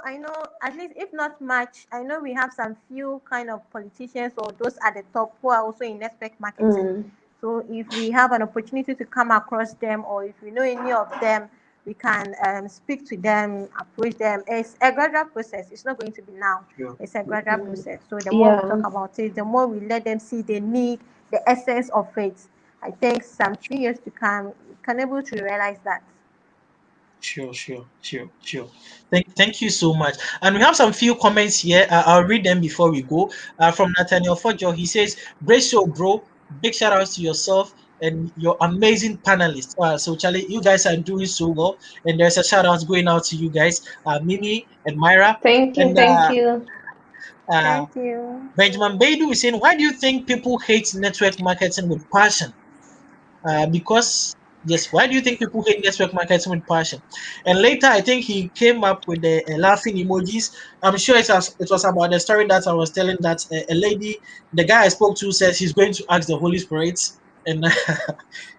at least if not much, I know we have some few kind of politicians or those at the top who are also in network marketing. So if we have an opportunity to come across them or if we know any of them, we can speak to them, approach them. It's a gradual process. It's not going to be now. Sure. It's a gradual process. So the more we Yeah. talk about it, the more we let them see the need, the essence of it. I think some 3 years to come, we can able to realize that. Sure. Thank you so much. And we have some few comments here. I'll read them before we go. From Nathaniel Fojo, he says, "Great show, bro. Big shout outs to yourself and your amazing panelists." So Charlie, you guys are doing so well, and there's a shout out going out to you guys, Mimi and Myra, Thank you. and Thank you. Thank you. Benjamin Baidu is saying, "Why do you think people hate network marketing with passion?" Because yes, why do you think people hate network marketing with passion? And later, I think he came up with the laughing emojis. I'm sure it was about the story that I was telling that a lady, the guy I spoke to, says he's going to ask the Holy Spirit, and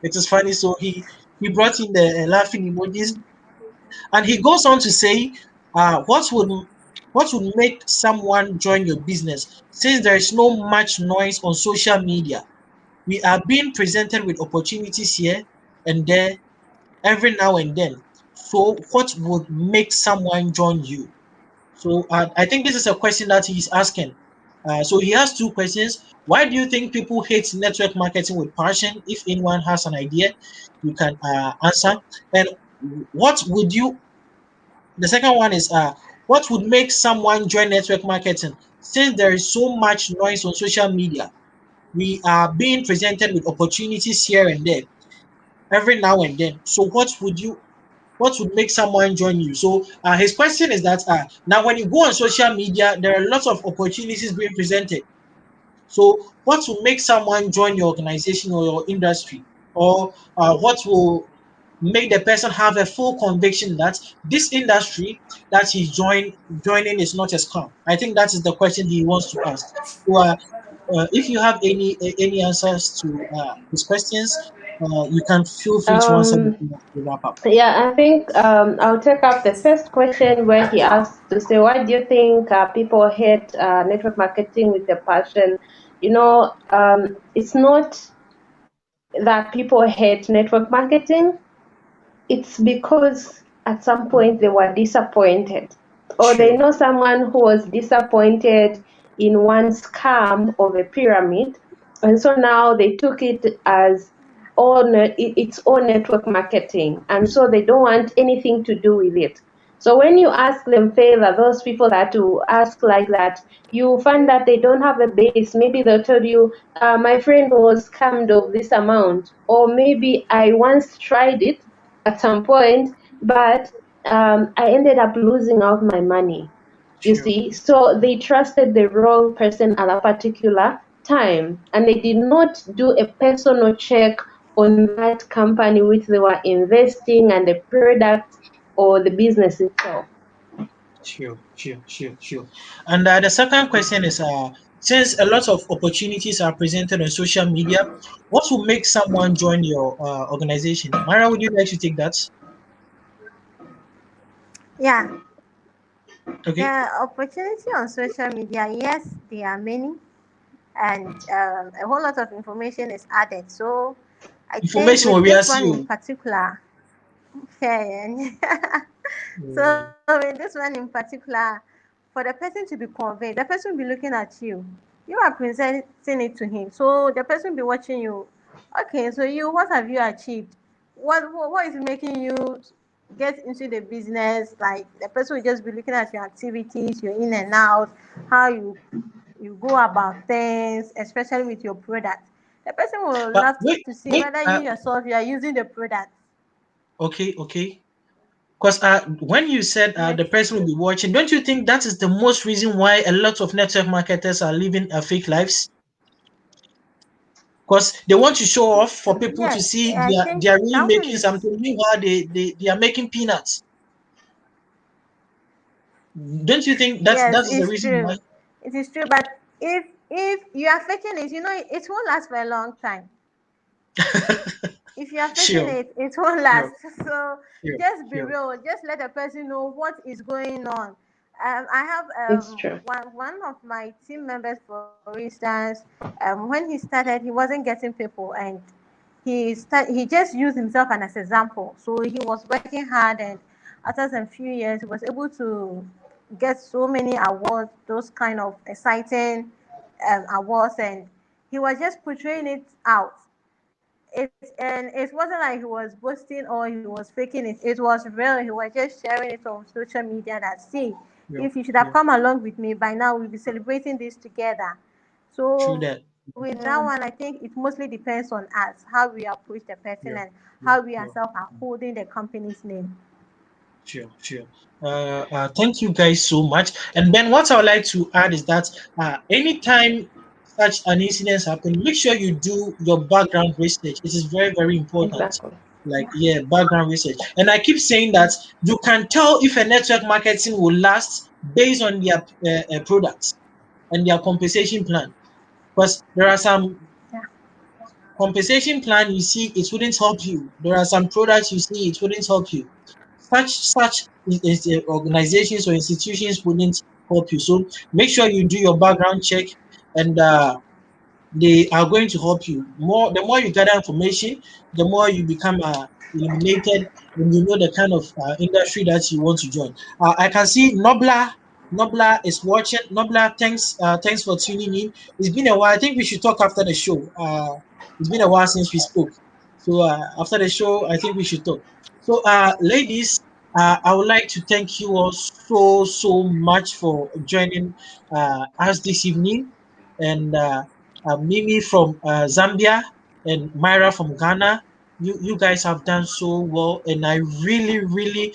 it is funny. So he brought in the laughing emojis, and he goes on to say, what would make someone join your business since there is no much noise on social media? We are being presented with opportunities here and there every now and then. So, what would make someone join you? So, I think this is a question that he's asking. So, he has two questions. Why do you think people hate network marketing with passion? If anyone has an idea, you can answer. And what would you, the second one is, what would make someone join network marketing? Since there is so much noise on social media, we are being presented with opportunities here and there every now and then. So what would make someone join you? So his question is that now when you go on social media, there are lots of opportunities being presented. So what will make someone join your organization or your industry? Or what will make the person have a full conviction that this industry that he's joining is not a scam? I think that is the question he wants to ask. So if you have any answers to his questions, you can feel free to answer Um, before we wrap up. yeah, I think I'll take up the first question where he asked to say, why do you think people hate network marketing with a passion? It's not that people hate network marketing. It's because at some point they were disappointed, or they Sure. know someone who was disappointed in one scam of a pyramid, and so now they took it as its own network marketing, and so they don't want anything to do with it. So when you ask them further, those people that you ask like that, you find that they don't have a base. Maybe they'll tell you, my friend was scammed of this amount, or maybe I once tried it at some point, but I ended up losing out my money. You Sure. see, so they trusted the wrong person at a particular time, and they did not do a personal check on that company which they were investing and the product or the business itself. Sure. And the second question is, since a lot of opportunities are presented on social media, what will make someone join your organization? Mara, would you like to take that? Yeah, Okay. the opportunity on social media, yes, there are many, and a whole lot of information is added. So I think Information will with be this as one in you. particular, yeah, Mm. so with this one in particular, for the person to be conveyed, the person will be looking at you. You are presenting it to him. So the person will be watching you. Okay, so you, what have you achieved? What is making you get into the business? Like the person will just be looking at your activities, your in and out, how you go about things, especially with your product. The person will But love wait, to see wait. whether you yourself you are using the product. Okay, okay. Because when you said Yes. the person will be watching, don't you think that is the most reason why a lot of network marketers are living fake lives? Because they want to show off for people to Yes, see I think they are really that one making is something. Meanwhile, they are making peanuts. Don't you think that yes, is the it's reason why? true. It is true. But if you are faking it, it won't last for a long time. If you are faking Sure, it, it won't sure, last. So sure, just be sure. real. Just let the person know what is going on. I have It's true. one of my team members, for instance, when he started, he wasn't getting people, and he just used himself as an example. So he was working hard, and after some few years, he was able to get so many awards, those kind of exciting awards, and he was just portraying it out. It wasn't like he was boasting or he was faking it. It was real. He was just sharing it on social media that, see, Yeah, if you should have yeah. come along with me by now, we'll be celebrating this together. True So that. with that one, I think it mostly depends on us, how we approach the person Yeah, and yeah, how we yeah. ourselves are holding the company's name. Sure, sure. Thank you guys so much. And Ben, what I would like to add is that anytime such an incident happens, make sure you do your background research. It is very, very important. Exactly. Like, yeah, background research. And I keep saying that you can tell if a network marketing will last based on their products and their compensation plan. Because there are some Yeah. compensation plan you see it wouldn't help you. There are some products you see it wouldn't help you. Such organizations or institutions wouldn't help you. So make sure you do your background check, and they are going to help you. The more you gather information, the more you become eliminated, and you know the kind of industry that you want to join. I can see Nobla. Nobla is watching. Nobla, thanks for tuning in. It's been a while. I think we should talk after the show. It's been a while since we spoke. So after the show, I think we should talk. So ladies, I would like to thank you all so much for joining us this evening, and Mimi from Zambia and Myra from Ghana. You guys have done so well, and I really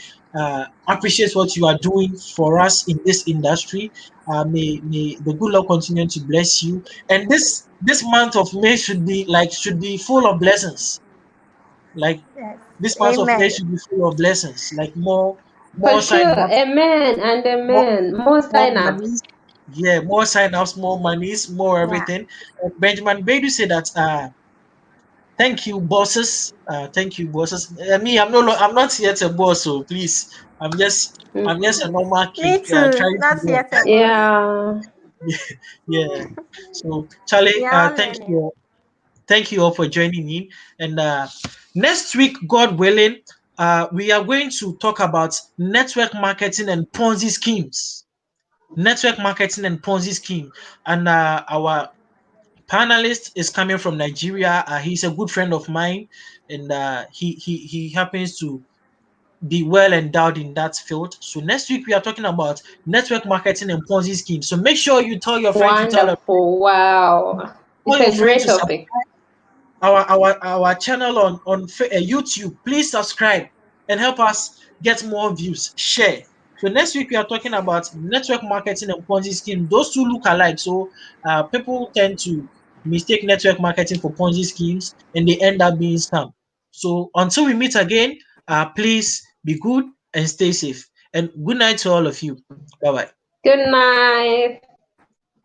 appreciate what you are doing for us in this industry. May the good Lord continue to bless you. And this month of May should be full of blessings. Like Yes. this month of May Amen. should be full of blessings. Like For more sign sure. ups, Amen and more amen. More more sign-ups. monies. Yeah, more sign ups, more monies, more Yeah. everything. Benjamin Bedu said that thank you, bosses. Thank you, bosses. Me, I'm not yet a boss, so please, I'm just a normal kid Me too. trying to Not learn. yet a boss. Yeah. Yeah. So Charlie, We are all learning. thank you all for joining in. And next week, God willing, we are going to talk about network marketing and Ponzi schemes. Network marketing and Ponzi scheme, and our panelist is coming from Nigeria. He's a good friend of mine, and he happens to be well endowed in that field. So next week we are talking about network marketing and Ponzi scheme. So make sure you tell your friend to Wonderful. Wow. tell It's your a friend great to subscribe topic. our channel on YouTube. Please subscribe and help us get more views. Share. So next week we are talking about network marketing and Ponzi scheme. Those two look alike. So people tend to mistake network marketing for Ponzi schemes, and they end up being scam. So until we meet again, please be good and stay safe. And good night to all of you. Bye bye. Good night.